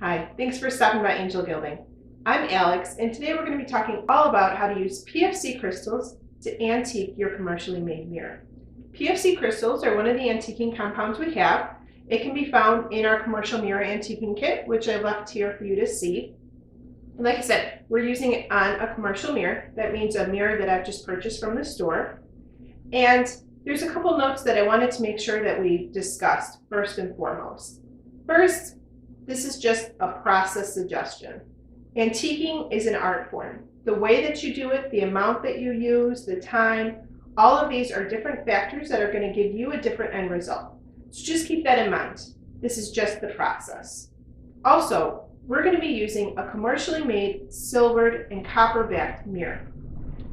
Hi, thanks for stopping by Angel Gilding. I'm Alex, and today we're going to be talking all about how to use PFC crystals to antique your commercially made mirror. PFC crystals are one of the antiquing compounds we have. It can be found in our commercial mirror antiquing kit, which I left here for you to see. Like I said, we're using it on a commercial mirror. That means a mirror that I've just purchased from the store. And there's a couple notes that I wanted to make sure that we discussed first and foremost. First, this is just a process suggestion. Antiquing is an art form. The way that you do it, the amount that you use, the time, all of these are different factors that are going to give you a different end result. So just keep that in mind. This is just the process. Also, we're going to be using a commercially made silvered and copper backed mirror.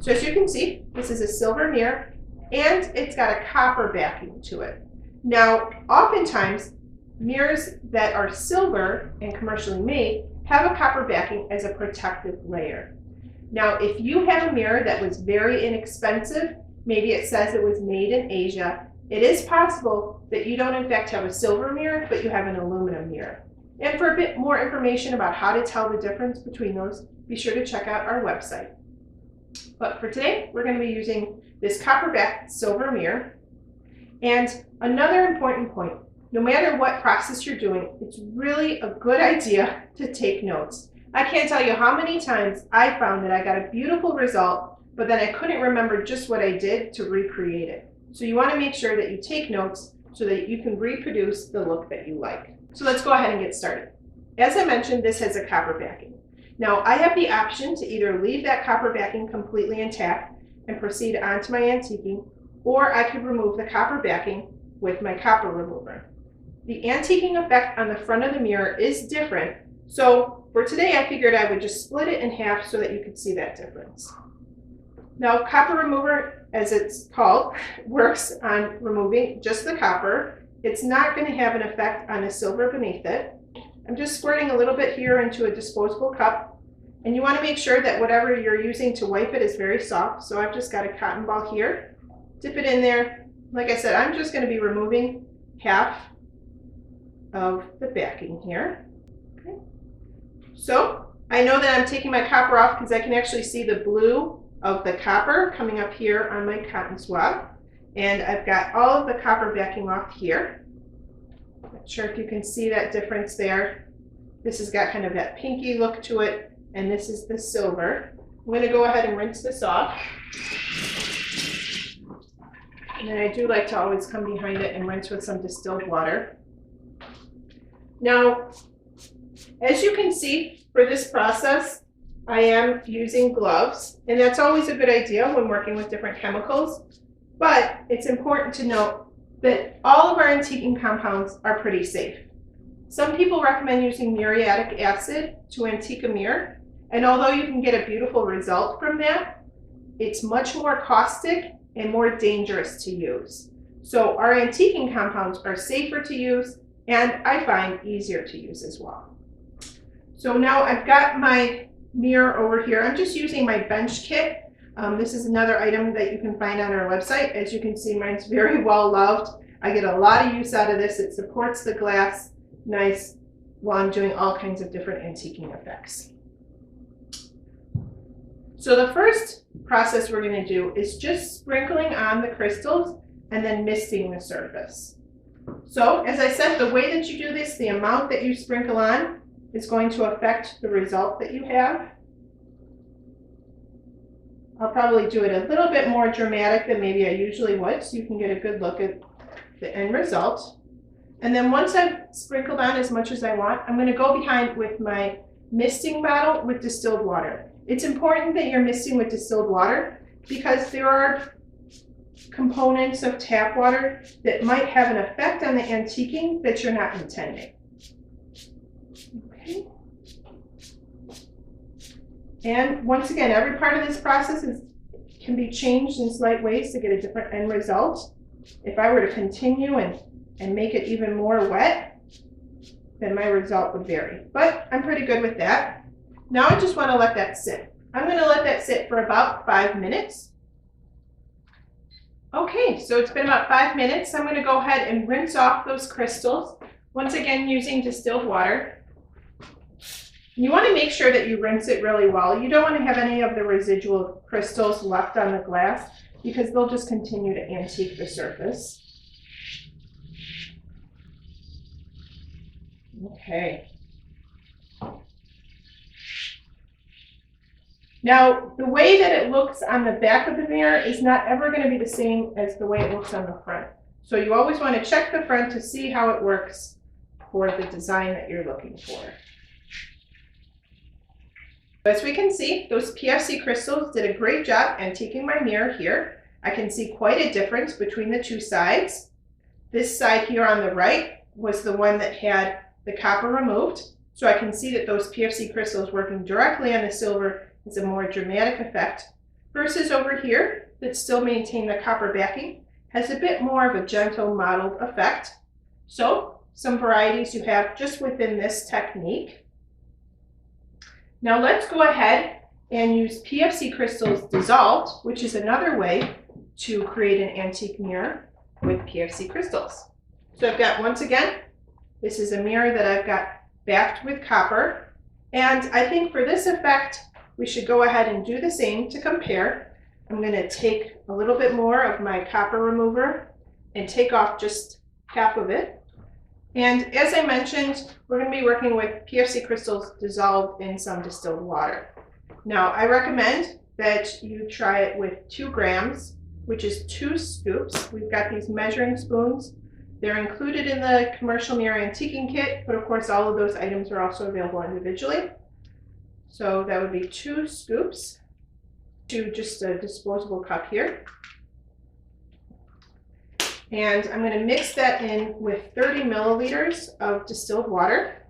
So as you can see, this is a silver mirror and it's got a copper backing to it. Now, oftentimes, mirrors that are silver and commercially made have a copper backing as a protective layer. Now, if you have a mirror that was very inexpensive, maybe it says it was made in Asia, it is possible that you don't in fact have a silver mirror, but you have an aluminum mirror. And for a bit more information about how to tell the difference between those, be sure to check out our website. But for today, we're going to be using this copper-backed silver mirror. And another important point, no matter what process you're doing, it's really a good idea to take notes. I can't tell you how many times I found that I got a beautiful result, but then I couldn't remember just what I did to recreate it. So you want to make sure that you take notes so that you can reproduce the look that you like. So let's go ahead and get started. As I mentioned, this has a copper backing. Now, I have the option to either leave that copper backing completely intact and proceed on to my antiquing, or I could remove the copper backing with my copper remover. The antiquing effect on the front of the mirror is different, so for today I figured I would just split it in half so that you could see that difference. Now, copper remover, as it's called, works on removing just the copper. It's not going to have an effect on the silver beneath it. I'm just squirting a little bit here into a disposable cup, and you want to make sure that whatever you're using to wipe it is very soft. So I've just got a cotton ball here, dip it in there. Like I said, I'm just going to be removing half of the backing here. Okay. So I know that I'm taking my copper off because I can actually see the blue of the copper coming up here on my cotton swab. And I've got all of the copper backing off here. Not sure if you can see that difference there. This has got kind of that pinky look to it, and this is the silver. I'm going to go ahead and rinse this off. And then I do like to always come behind it and rinse with some distilled water. Now, as you can see, for this process, I am using gloves, and that's always a good idea when working with different chemicals. But it's important to note that all of our antiquing compounds are pretty safe. Some people recommend using muriatic acid to antique a mirror, and although you can get a beautiful result from that, it's much more caustic and more dangerous to use. So our antiquing compounds are safer to use, and I find easier to use as well. So now I've got my mirror over here. I'm just using my bench kit. This is another item that you can find on our website. As you can see, mine's very well loved. I get a lot of use out of this. It supports the glass nice while I'm doing all kinds of different antiquing effects. So the first process we're going to do is just sprinkling on the crystals and then misting the surface. So as I said, the way that you do this, the amount that you sprinkle on is going to affect the result that you have. I'll probably do it a little bit more dramatic than maybe I usually would, so you can get a good look at the end result. And then once I've sprinkled on as much as I want, I'm going to go behind with my misting bottle with distilled water. It's important that you're misting with distilled water because there are components of tap water that might have an effect on the antiquing that you're not intending. Okay. And once again, every part of this process can be changed in slight ways to get a different end result. If I were to continue and make it even more wet, then my result would vary. But I'm pretty good with that. Now I just want to let that sit. I'm going to let that sit for about 5 minutes. Okay, so it's been about 5 minutes. I'm going to go ahead and rinse off those crystals. Once again, using distilled water. You want to make sure that you rinse it really well. You don't want to have any of the residual crystals left on the glass because they'll just continue to antique the surface. Okay. Now, the way that it looks on the back of the mirror is not ever going to be the same as the way it looks on the front. So you always want to check the front to see how it works for the design that you're looking for. As we can see, those PFC crystals did a great job antiquing my mirror here. I can see quite a difference between the two sides. This side here on the right was the one that had the copper removed. So I can see that those PFC crystals working directly on the silver is a more dramatic effect, versus over here that still maintain the copper backing has a bit more of a gentle mottled effect. So some varieties you have just within this technique. Now let's go ahead and use PFC crystals dissolved, which is another way to create an antique mirror with PFC crystals. So I've got, once again, this is a mirror that I've got backed with copper. And I think for this effect, we should go ahead and do the same to compare. I'm going to take a little bit more of my copper remover and take off just half of it. And as I mentioned, we're going to be working with PFC crystals dissolved in some distilled water. Now, I recommend that you try it with 2 grams, which is 2 scoops. We've got these measuring spoons. They're included in the commercial mirror antiquing kit, but of course all of those items are also available individually. So that would be 2 scoops to just a disposable cup here. And I'm going to mix that in with 30 milliliters of distilled water.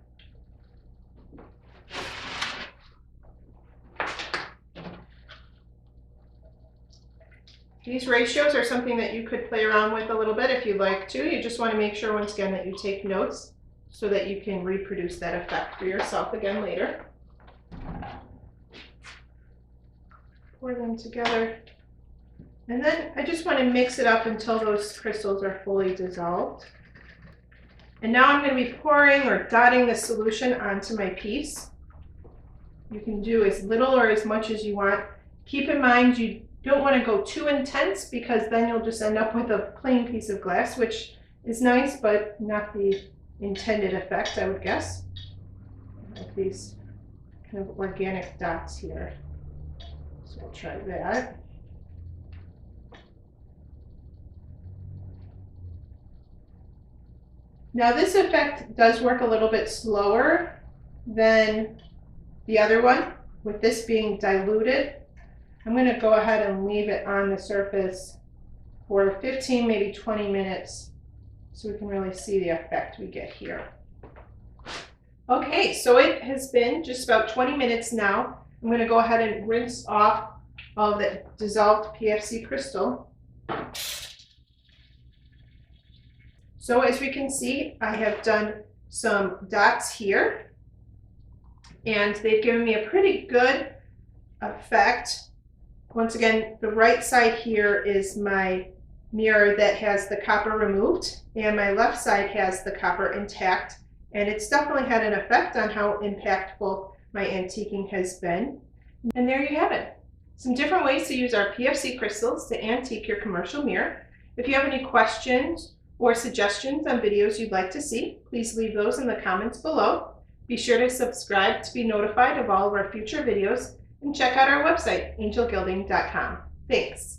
These ratios are something that you could play around with a little bit if you'd like to. You just want to make sure, once again, that you take notes so that you can reproduce that effect for yourself again later. Pour them together. And then I just want to mix it up until those crystals are fully dissolved. And now I'm going to be pouring or dotting the solution onto my piece. You can do as little or as much as you want. Keep in mind you don't want to go too intense because then you'll just end up with a plain piece of glass, which is nice, but not the intended effect, I would guess. Like these kind of organic dots here. So I'll try that. Now this effect does work a little bit slower than the other one, with this being diluted. I'm going to go ahead and leave it on the surface for 15, maybe 20 minutes so we can really see the effect we get here. Okay, so it has been just about 20 minutes now. I'm going to go ahead and rinse off all of the dissolved PFC crystal. So as we can see, I have done some dots here, and they've given me a pretty good effect. Once again, the right side here is my mirror that has the copper removed, and my left side has the copper intact, and it's definitely had an effect on how impactful my antiquing has been. And there you have it. Some different ways to use our PFC crystals to antique your commercial mirror. If you have any questions or suggestions on videos you'd like to see, please leave those in the comments below. Be sure to subscribe to be notified of all of our future videos, and check out our website, angelgilding.com. Thanks.